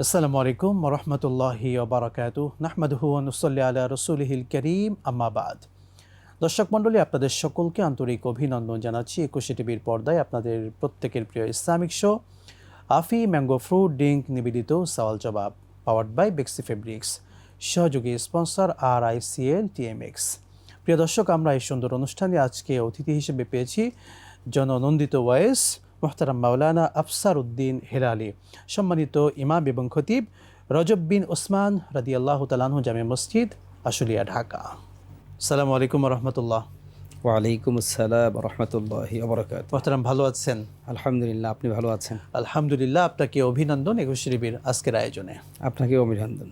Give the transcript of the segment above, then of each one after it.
আসসালামু আলাইকুম ওয়া রাহমাতুল্লাহি ওয়া বারাকাতুহু নাহমাদুহু ওয়া নুসাল্লি আলা রাসূলিহিল কারীম আম্মা বাদ। দর্শক মণ্ডলী, আপনাদের সকলকে আন্তরিক অভিনন্দন জানাচ্ছি। ২১ টিভির পর্দায় আপনাদের প্রত্যেকের প্রিয় Islamic show Afi mango fruit drink নিবেদিত সওয়াল জবাব, পাওয়ার্ড বাই বেক্সি ফেব্রিক্স, সহযোগী স্পন্সর RICL TMX। প্রিয় দর্শক, আমরা এই সুন্দর অনুষ্ঠানে আজকে অতিথি হিসেবে পেয়েছি জননন্দিত ওয়াইস মোহতারাম মাওলানা আফসার উদ্দিন হেলালি, সম্মানিত ইমাম এবং খতিব রজব বিন ওসমান রাদিয়াল্লাহু তাআলা আনহু জামে মসজিদ আশুলিয়া, ঢাকা। আসসালামু আলাইকুম ওয়া রাহমাতুল্লাহ। ওয়ালাইকুম আসসালাম ওয়া রাহমাতুল্লাহি ওয়া বারাকাতুহু। মোহতারাম, ভালো আছেন? আলহামদুলিল্লাহ, আপনি ভালো আছেন? আলহামদুলিল্লাহ। আপনাকে অভিনন্দন ২১ টিভির আজকের আয়োজনে। আপনাকে অভিনন্দন।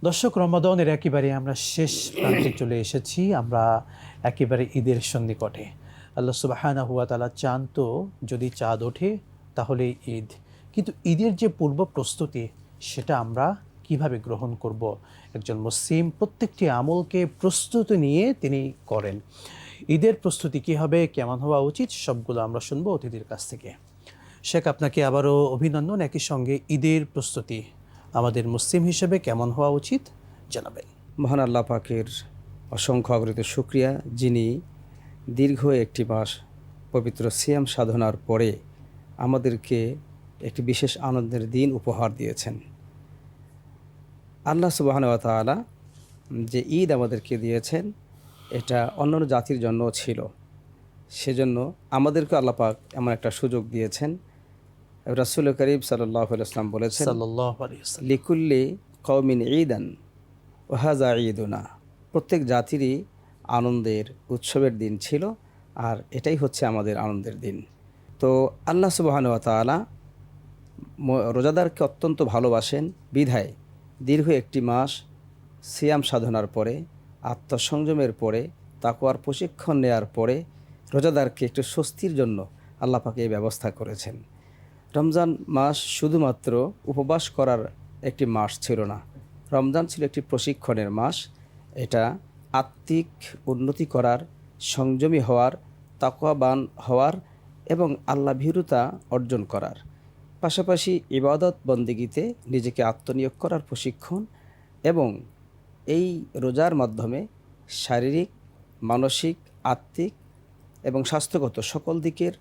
দর্শক, রমাদানের একেবারে আমরা শেষ প্রান্তে চলে এসেছি। আমরা একেবারে ঈদের সন্নিকটে। আল্লাহ সুবহানাহু ওয়া তাআলা চান তো যদি চাঁদ ওঠে তাহলেই ঈদ, কিন্তু ঈদের যে পূর্ব প্রস্তুতি সেটা আমরা কিভাবে গ্রহণ করব? একজন মুসলিম প্রত্যেকটি আমলকে প্রস্তুতি নিয়ে তিনি করেন। ঈদের প্রস্তুতি কী হবে, কেমন হওয়া উচিত, সবগুলো আমরা শুনবো অতিথির কাছ থেকে। শেখ, আপনাকে আবারও অভিনন্দন। একই সঙ্গে ঈদের প্রস্তুতি আমাদের মুসলিম হিসেবে কেমন হওয়া উচিত জানাবেন। মহান আল্লাহ পাকের অসংখ্য অগণিত শুকরিয়া, যিনি দীর্ঘ একটি মাস পবিত্র সিয়াম সাধনার পরে আমাদেরকে একটি বিশেষ আনন্দের দিন উপহার দিয়েছেন। আল্লাহ সুবহানাহু ওয়া তাআলা যে ঈদ আমাদেরকে দিয়েছেন, এটা অন্যান্য জাতির জন্য ছিল। সেজন্য আমাদেরকে আল্লাহ পাক এমন একটা সুযোগ দিয়েছেন। রাসূল করিম সাল্লাল্লাহু আলাইহি ওয়াসাল্লাম বলেছেন, সাল্লাল্লাহু আলাইহি ওয়াসাল্লাম, লিকুল্লি কওমিন ঈদান ওয়া হাযা ঈদুনা। প্রত্যেক জাতিরই আনন্দের উৎসবের দিন ছিল, আর এটাই হচ্ছে আমাদের আনন্দের দিন। তো আল্লাহ সুবহানাহু ওয়া তাআলা রোজাদারকে অত্যন্ত ভালোবাসেন বিধায় দীর্ঘ একটি মাস সিয়াম সাধনার পরে, আত্মসংযমের পরে, তাকওয়ার প্রশিক্ষণ নেয়ার পরে রোজাদারকে একটু স্বস্তির জন্য আল্লাহ পাক এই ব্যবস্থা করেছেন। রমজান মাস শুধুমাত্র উপবাস করার একটি মাস ছিল না, রমজান ছিল একটি প্রশিক্ষণের মাস। এটা আত্মিক উন্নতি করার, সংযমী হওয়ার, তাকওয়াবান হওয়ার এবং আল্লাহ ভীরুতা অর্জন করার, পাশাপাশি ইবাদত বন্দেগীতে নিজেকে আত্মনিয়োগ করার প্রশিক্ষণ, এবং এই রোজার মাধ্যমে শারীরিক, মানসিক, আত্মিক এবং স্বাস্থ্যগত সকল দিকের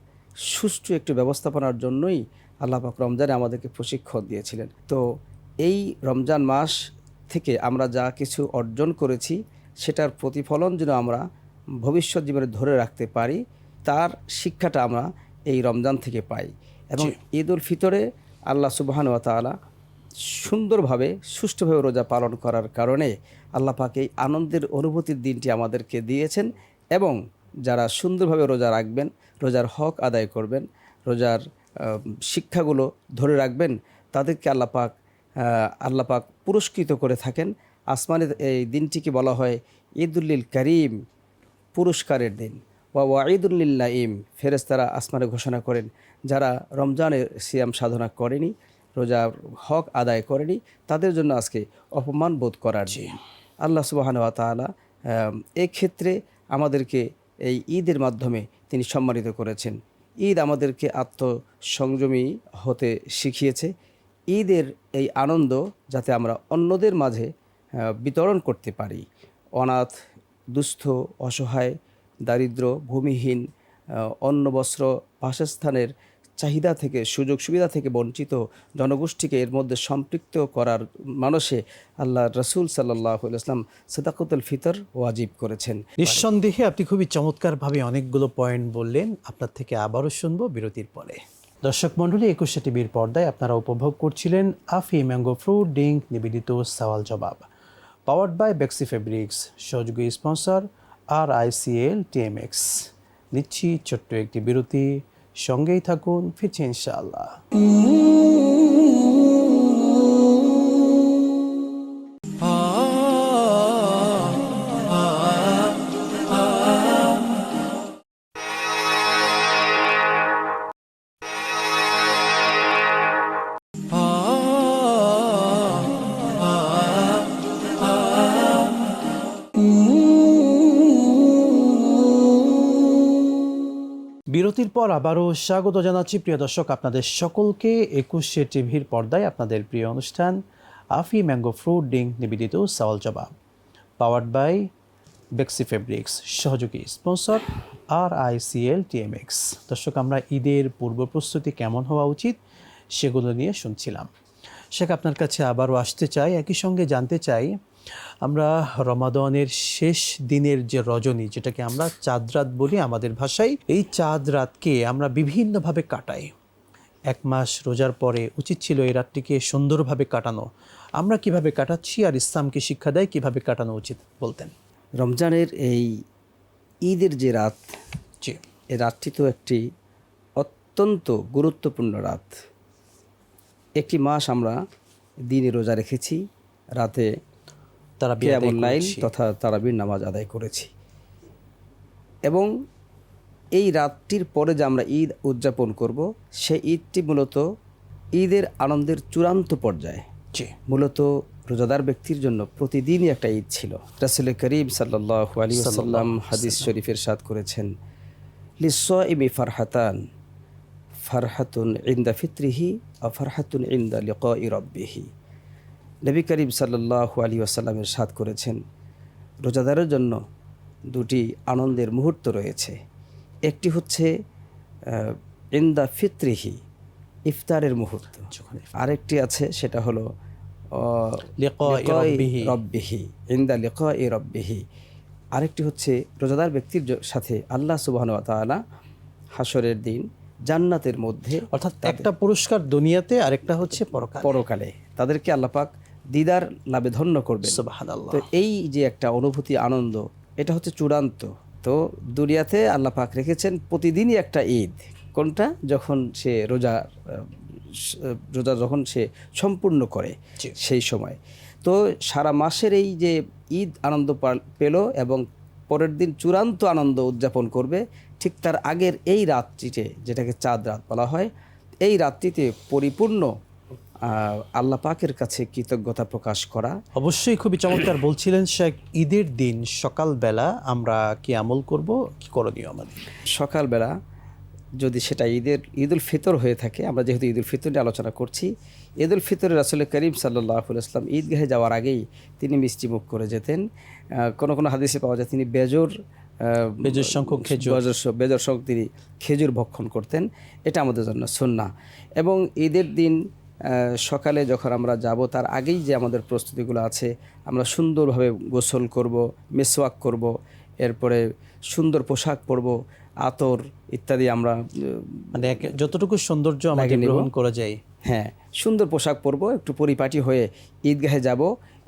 সুষ্ঠু একটু ব্যবস্থাপনার জন্যই আল্লাহ পাক রমজানে আমাদেরকে প্রশিক্ষণ দিয়েছিলেন। তো এই রমজান মাস থেকে আমরা যা কিছু অর্জন করেছি সেটার প্রতিফলন যেন আমরা ভবিষ্যৎ জীবনে ধরে রাখতে পারি, তার শিক্ষাটা আমরা এই রমজান থেকে পাই। এবং ঈদ উল ফিতরে আল্লাহ সুবহানাহু ওয়া তাআলা সুন্দরভাবে, সুষ্ঠুভাবে রোজা পালন করার কারণে আল্লাহ পাক এই আনন্দের অনুভূতির দিনটি আমাদেরকে দিয়েছেন। এবং যারা সুন্দরভাবে রোজা রাখবেন, রোজার হক আদায় করবেন, রোজার শিক্ষাগুলো ধরে রাখবেন, তাদেরকে আল্লাহ পাক পুরস্কৃত করে থাকেন। আসমানের এই দিনটিকে বলা হয় ঈদুল কারীম, পুরস্কারের দিন। ওয়াঈদুল লাঈম, ফেরেশতারা আসমানে ঘোষণা করেন, যারা রমজানের সিয়াম সাধনা করেনি, রোজার হক আদায় করেনি, তাদের জন্য আজকে অপমান বোধ করার দিন। আল্লাহ সুবহানাহু ওয়া তাআলা এই ক্ষেত্রে আমাদেরকে এই ঈদের মাধ্যমে তিনি সম্মানিত করেছেন। ঈদ আমাদেরকে আত্মসংযমী হতে শিখিয়েছে। ঈদের এই আনন্দ যাতে আমরা অন্যদের মাঝে বিতরণ করতে পারি। অনাথ, দুস্থ, অসহায়, দারিদ্র, ভূমিহীন, অন্ন, বস্ত্র, বাসস্থানের চাহিদা থেকে, সুযোগ সুবিধা থেকে বঞ্চিত জনগোষ্ঠীকে এর মধ্যে সম্পৃক্ত করার মানুষে আল্লাহ রাসূল সাল্লাল্লাহু আলাইহি ওয়াসাল্লাম সাদাকাতুল ফিতর ওয়াজিব করেছেন। নিঃসন্দেহে আপনি খুবই চমৎকারভাবে অনেকগুলো পয়েন্ট বললেন। আপনার থেকে আবারও শুনবো বিরতির পরে। দর্শক মণ্ডলী, ২১ টিভির পর্দায় আপনারা উপভোগ করছিলেন আফি ম্যাঙ্গো ফ্রুট ড্রিঙ্ক নিবেদিত সওয়াল জবাব, পাওয়ার্ড বাই বেক্সি ফেব্রিক্স, সহযোগী স্পন্সর RICL TMX। নিচ্ছি ছোট্ট একটি বিরতি, সঙ্গেই থাকুন, ফিরছি ইনশাআল্লাহ। বিরতির পর আবারও স্বাগত জানাচ্ছি প্রিয় দর্শক আপনাদের সকলকে 21শে টিভির পর্দায় আপনাদের প্রিয় অনুষ্ঠান আফি ম্যাঙ্গো ফ্রুট ড্রিঙ্ক নিবেদিত সওয়াল জবাব, পাওয়ার্ড বাই বেক্সি ফেব্রিক্স, সহযোগী স্পন্সর RICL TMX। দর্শক, আমরা ঈদের পূর্ব প্রস্তুতি কেমন হওয়া উচিত সেগুলো নিয়ে শুনছিলাম। শেখ, আপনার কাছে আবারও আসতে চাই, একই সঙ্গে জানতে চাই, আমরা রমাদানের শেষ দিনের যে রজনী, যেটাকে আমরা চাঁদ রাত বলি আমাদের ভাষায়, এই চাঁদ রাতকে আমরা বিভিন্নভাবে কাটাই। এক মাস রোজার পরে উচিত ছিল এই রাতটিকে সুন্দরভাবে কাটানো। আমরা কিভাবে কাটাচ্ছি আর ইসলামকে শিক্ষা দেয় কিভাবে কাটানো উচিত বলতেন? রমজানের এই ঈদের যে রাত, জি, এই রাতটি তো একটি অত্যন্ত গুরুত্বপূর্ণ রাত। একটি মাস আমরা দিনে রোজা রেখেছি, রাতে কিয়ামুল লাইল তথা তারাবির নামাজ আদায় করেছি, এবং এই রাতটির পরে যে আমরা ঈদ উদযাপন করব, সেই ঈদটি মূলত ঈদের আনন্দের চূড়ান্ত পর্যায়ে। মূলত রোজাদার ব্যক্তির জন্য প্রতিদিনই একটা ঈদ ছিল। রাসূল করিম সাল্লাল্লাহু আলাইহি ওয়াসাল্লাম হাদিস শরীফে ইরশাদ করেছেন, লিস-সাইমি ফারহাতান, ফারহাতুন ইনদা ফিত্রিহি ওয়া ফারহাতুন ইনদা লিকাই রাব্বিহি। নবী করিম সাল্লাল্লাহু আলাইহি ওয়াসাল্লাম ইরশাদ করেছেন, রোজাদারের জন্য দুটি আনন্দের মুহূর্ত রয়েছে। একটি হচ্ছে ইনদা ফিত্রিহি, ইফতারের মুহূর্ত, আরেকটি আছে সেটা হলো লিকাই রাব্বিহি, ইনদা লিকাই রাব্বিহি। আরেকটি হচ্ছে রোজাদার ব্যক্তির সাথে আল্লাহ সুবহানাহু ওয়া তাআলা হাসরের দিন জান্নাতের মধ্যে, অর্থাৎ একটা পুরস্কার দুনিয়াতে, আরেকটা হচ্ছে পরকালে তাদেরকে আল্লাহ পাক দিদার লাভে ধন্য করবেন। সুবহানাল্লাহ। তো এই যে একটা অনুভূতি, আনন্দ, এটা হচ্ছে চূড়ান্ত। তো দুনিয়াতে আল্লাহ পাক রেখেছেন প্রতিদিনই একটা ঈদ। কোনটা? যখন সে রোজা যখন সে সম্পূর্ণ করে সেই সময়। তো সারা মাসের এই যে ঈদ আনন্দ পেল এবং পরের দিন চূড়ান্ত আনন্দ উদযাপন করবে, ঠিক তার আগের এই রাতটিতে, যেটাকে চাঁদ রাত বলা হয়, এই রাতটিতে পরিপূর্ণ আল্লাহ পাকের কাছে কৃতজ্ঞতা প্রকাশ করা। অবশ্যই খুবই চমৎকার বলছিলেন শেখ। ঈদের দিন সকালবেলা আমরা কি আমল করব, কি করণীয় আমাদের? সকালবেলা যদি সেটা ঈদুল ফিতর হয়ে থাকে, আমরা যেহেতু ঈদুল ফিতর নিয়ে আলোচনা করছি, ঈদুল ফিতরে রাসূল করিম সাল্লাল্লাহু আলাইহি ওয়াসাল্লাম ঈদগাহে যাওয়ার আগেই তিনি মিষ্টি মুখ করে যেতেন। কোনো কোনো হাদিসে পাওয়া যায় তিনি বেজর সংখ্যক তিনি খেজুর ভক্ষণ করতেন। এটা আমাদের জন্য সুন্নাহ। এবং ঈদের দিন সকালে যখন আমরা যাব, তার আগেই যে আমাদের প্রস্তুতিগুলো আছে, আমরা সুন্দরভাবে গোসল করব, মেসওয়াক করব, এরপরে সুন্দর পোশাক পরব, আতর ইত্যাদি আমরা মানে যতটুকু সৌন্দর্য আমাদের গ্রহণ করা যায়, হ্যাঁ, সুন্দর পোশাক পরব, একটু পরিপাটি হয়ে ঈদগাহে যাব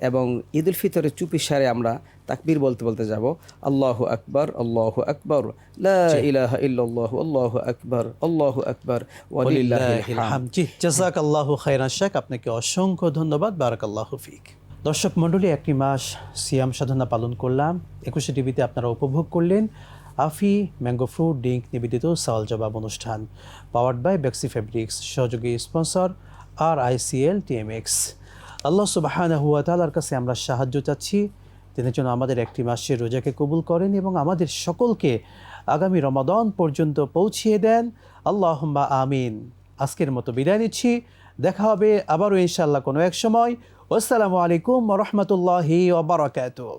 এবং ঈদুল ফিতরে চুপি সারে আমরা তাকবীর বলতে বলতে যাব, আল্লাহু আকবার, আল্লাহু আকবার, লা ইলাহা ইল্লাল্লাহু, আল্লাহু আকবার, আল্লাহু আকবার, ওয়া লিল্লাহিল হামদ। জি, জাযাকাল্লাহু খাইরান শেখ, আপনাকে অসংখ্য ধন্যবাদ, বারাকাল্লাহু ফিক। দর্শক মণ্ডলী, একটি মাস সিয়াম সাধনা পালন করলাম। 21শে টিভিতে আপনারা উপভোগ করলেন আফি ম্যাঙ্গো ফ্রুট ড্রিঙ্ক নিবেদিত সওয়াল জবাব অনুষ্ঠান, পাওয়ার্ড বাই বেক্সি ফেব্রিক্স, সহযোগী স্পন্সর RICL TMX। আল্লাহ সুবহানাহু ওয়া তাআলার কাছে আমরা সাহায্য চাচ্ছি, তিনি যেন আমাদের একটি মাসের রোজাকে কবুল করেন এবং আমাদের সকলকে আগামী রমাদান পর্যন্ত পৌঁছিয়ে দেন। আল্লাহুম্মা আমিন। আজকের মতো বিদায় নিচ্ছি, দেখা হবে আবারও ইনশাআল্লাহ কোনো এক সময়। আসসালামু আলাইকুম ওয়া রাহমাতুল্লাহি ওয়া বারাকাতুহু।